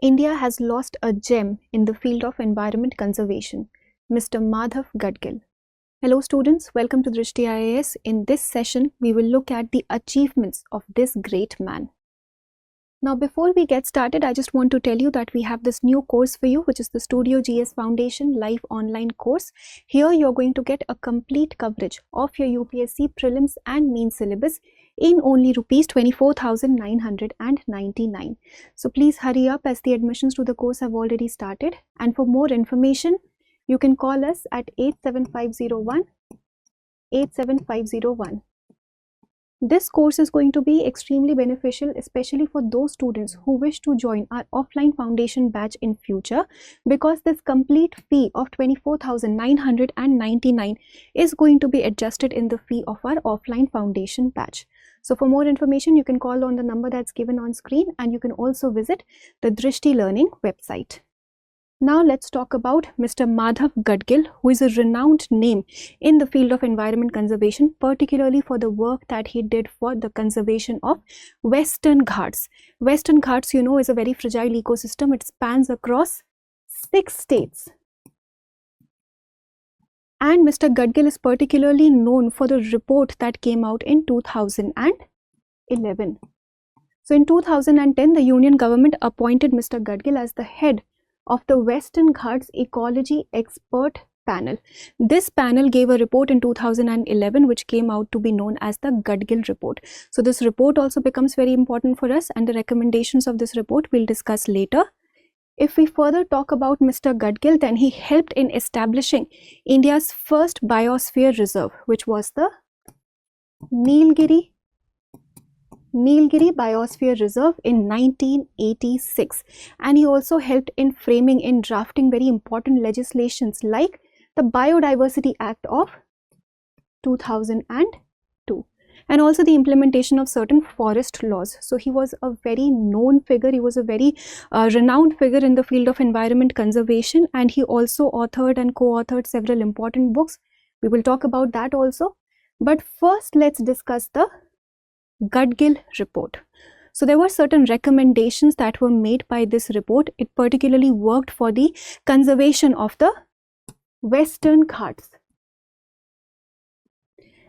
India has lost a gem in the field of environment conservation, Mr. Madhav Gadgil. Hello students, welcome to Drishti IAS. In this session, we will look at the achievements of this great man. Now before we get started, I just want to tell you that we have this new course for you, which is the Studio GS Foundation live online course. Here you're going to get a complete coverage of your UPSC prelims and main syllabus in only rupees 24,999. So please hurry up as the admissions to the course have already started. And for more information, you can call us at 87501. This course is going to be extremely beneficial, especially for those students who wish to join our offline foundation batch in future, because this complete fee of 24,999 is going to be adjusted in the fee of our offline foundation batch. So for more information, you can call on the number that's given on screen, and you can also visit the Drishti Learning website. Now let's talk about Mr. Madhav Gadgil, who is a renowned name in the field of environment conservation, particularly for the work that he did for the conservation of Western Ghats. Western Ghats, you know, is a very fragile ecosystem. It spans across 6 states. And Mr. Gadgil is particularly known for the report that came out in 2011. So in 2010, the Union government appointed Mr. Gadgil as the head of the Western Ghats Ecology Expert Panel. This panel gave a report in 2011 which came out to be known as the Gadgil report. So this report also becomes very important for us, and the recommendations of this report we'll discuss later. If we further talk about Mr. Gadgil, then he helped in establishing India's first biosphere reserve, which was the Nilgiri Biosphere Reserve in 1986, and he also helped in framing and drafting very important legislations like the Biodiversity Act of 2002, and also the implementation of certain forest laws. So he was a very known figure. He was a very renowned figure in the field of environment conservation, and he also authored and co-authored several important books. We will talk about that also, but first let's discuss the Gadgil report. So there were certain recommendations that were made by this report. It particularly worked for the conservation of the Western Ghats,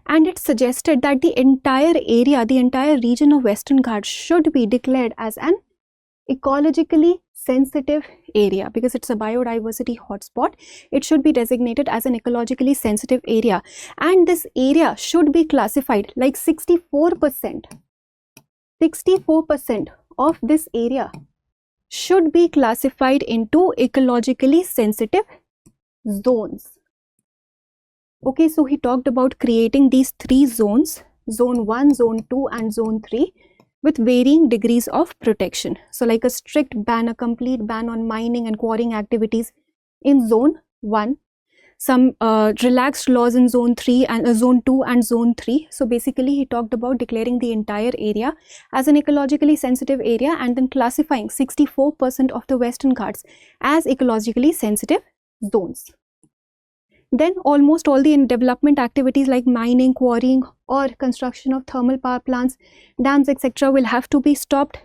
and it suggested that the entire area, the entire region of Western Ghats should be declared as an ecologically sensitive area, because it's a biodiversity hotspot. It should be designated as an ecologically sensitive area, and this area should be classified like 64% of this area should be classified into ecologically sensitive zones. Okay, so he talked about creating these 3 zones, zone 1, zone 2 and zone 3, with varying degrees of protection. So like a strict ban, a complete ban on mining and quarrying activities in zone 1, some relaxed laws in zone 3 and zone 2 and zone 3. So basically he talked about declaring the entire area as an ecologically sensitive area, and then classifying 64% of the Western Ghats as ecologically sensitive zones. Then almost all the development activities like mining, quarrying or construction of thermal power plants, dams, etc. will have to be stopped,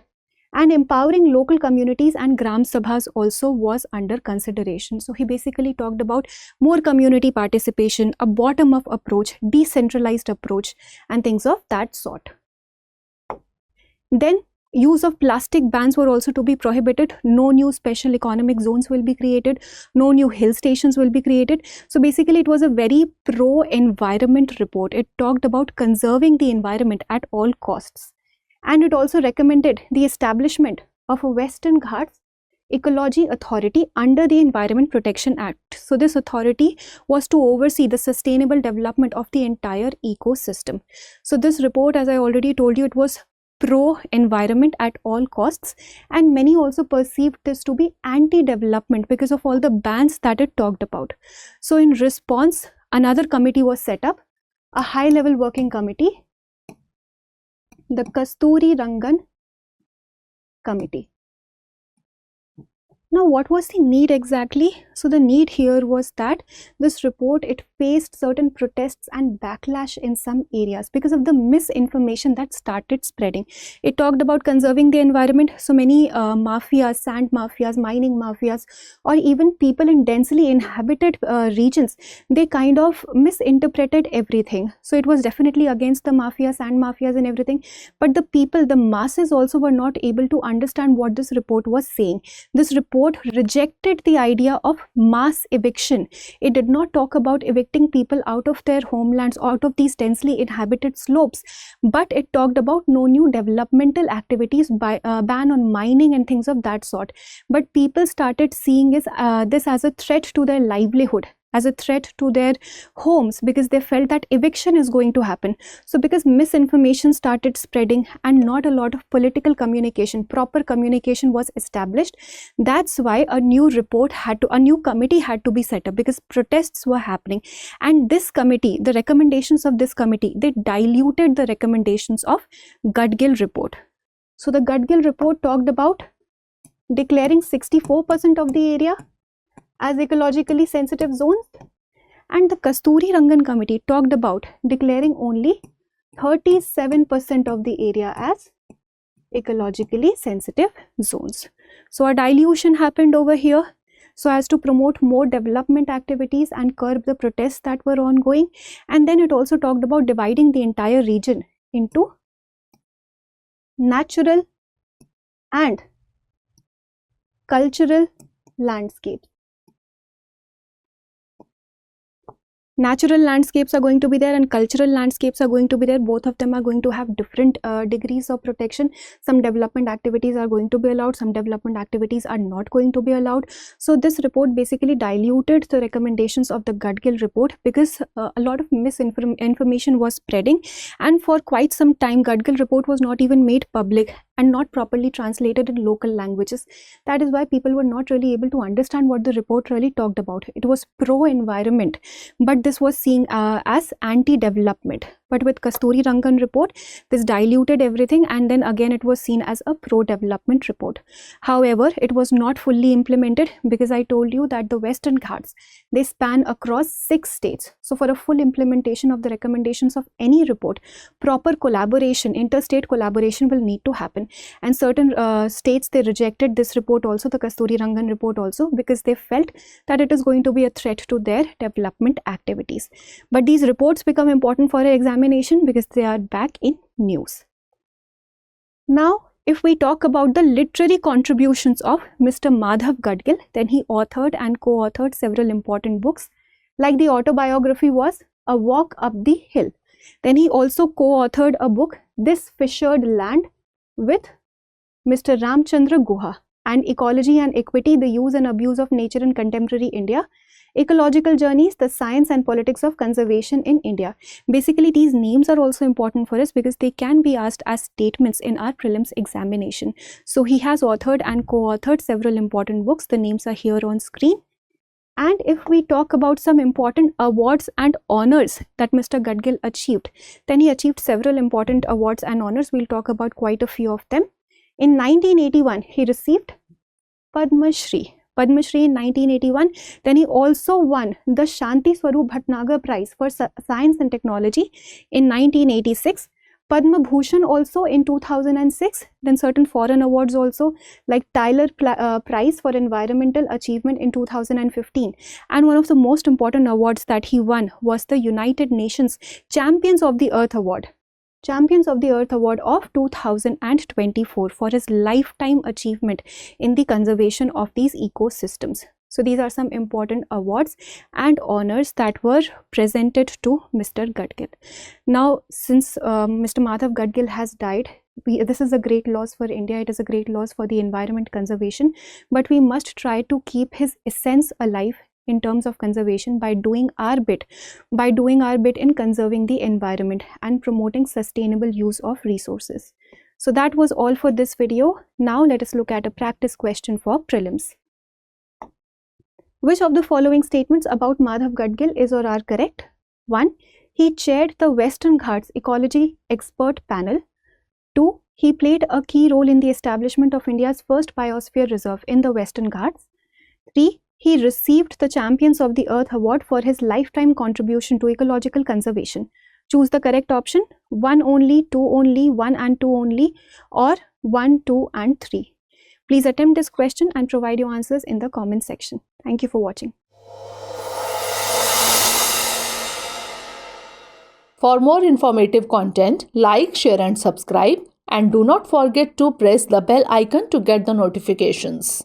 and empowering local communities and gram sabhas also was under consideration. So he basically talked about more community participation, a bottom-up approach, decentralized approach and things of that sort. Then use of plastic bans were also to be prohibited. No new special economic zones will be created. No new hill stations will be created. So basically it was a very pro-environment report. It talked about conserving the environment at all costs. And it also recommended the establishment of a Western Ghats Ecology Authority under the Environment Protection Act. So this authority was to oversee the sustainable development of the entire ecosystem. So this report, as I already told you, it was pro-environment at all costs, and many also perceived this to be anti-development because of all the bans that it talked about. So in response, another committee was set up, a high-level working committee, the Kasuri Rangan committee. Now, what was the need exactly? So the need here was that this report, it faced certain protests and backlash in some areas because of the misinformation that started spreading. It talked about conserving the environment. So many mafias, sand mafias, mining mafias, or even people in densely inhabited regions, they kind of misinterpreted everything. So it was definitely against the mafias, sand mafias and everything. But the people, the masses also were not able to understand what this report was saying. This report rejected the idea of mass eviction. It did not talk about evicting people out of their homelands, out of these densely inhabited slopes, but it talked about no new developmental activities, by ban on mining and things of that sort. But people started seeing this as a threat to their livelihood, as a threat to their homes, because they felt that eviction is going to happen. So because misinformation started spreading and not a lot of political communication, proper communication was established, that's why a new committee had to be set up, because protests were happening. And this committee, the recommendations of this committee, they diluted the recommendations of Gadgil report. So the Gadgil report talked about declaring 64% of the area as ecologically sensitive zones, and the Kasuri Rangan committee talked about declaring only 37% of the area as ecologically sensitive zones. So a dilution happened over here, so as to promote more development activities and curb the protests that were ongoing. And then it also talked about dividing the entire region into natural and cultural landscapes. Natural landscapes are going to be there and cultural landscapes are going to be there. Both of them are going to have different degrees of protection. Some development activities are going to be allowed, some development activities are not going to be allowed. So this report basically diluted the recommendations of the Gadgil report, because a lot of misinformation was spreading, and for quite some time Gadgil report was not even made public and not properly translated in local languages. That is why people were not really able to understand what the report really talked about. It was pro-environment, but this was seen as anti-development. But with Kasuri Rangan report, this diluted everything, and then again it was seen as a pro-development report. However, it was not fully implemented, because I told you that the Western Ghats, they span across 6 states. So for a full implementation of the recommendations of any report, proper collaboration, interstate collaboration will need to happen. And certain states, they rejected this report also, the Kasuri Rangan report also, because they felt that it is going to be a threat to their development activities. But these reports become important for examination because they are back in news. Now, if we talk about the literary contributions of Mr. Madhav Gadgil, then he authored and co-authored several important books, like the autobiography was A Walk Up the Hill. Then he also co-authored a book, This Fissured Land, with Mr. Ramchandra Guha, and Ecology and Equity, the Use and Abuse of Nature in Contemporary India, Ecological Journeys, the Science and Politics of Conservation in India. Basically, these names are also important for us because they can be asked as statements in our prelims examination. So he has authored and co-authored several important books. The names are here on screen. And if we talk about some important awards and honors that Mr. Gadgil achieved, then he achieved several important awards and honors. We'll talk about quite a few of them. In 1981, he received Padma Shri in 1981. Then he also won the Shanti Swarup Bhatnagar Prize for Science and Technology in 1986. Padma Bhushan also in 2006. Then certain foreign awards also, like Tyler Prize for Environmental Achievement in 2015. And one of the most important awards that he won was the United Nations Champions of the Earth Award. Champions of the Earth Award of 2024 for his lifetime achievement in the conservation of these ecosystems. So these are some important awards and honors that were presented to Mr. Gadgil. Now, since Mr. Madhav Gadgil has died, this is a great loss for India. It is a great loss for the environment conservation, but we must try to keep his essence alive in terms of conservation by doing our bit in conserving the environment and promoting sustainable use of resources. So that was all for this video. Now let us look at a practice question for prelims. Which of the following statements about Madhav Gadgil is or are correct? 1. He chaired the Western Ghats Ecology Expert Panel. 2. He played a key role in the establishment of India's first biosphere reserve in the Western Ghats. 3. He received the Champions of the Earth Award for his lifetime contribution to ecological conservation. Choose the correct option: 1 only, 2 only, 1 and 2 only, or 1, 2 and 3. Please attempt this question and provide your answers in the comment section. Thank you for watching. For more informative content, like, share and subscribe, and do not forget to press the bell icon to get the notifications.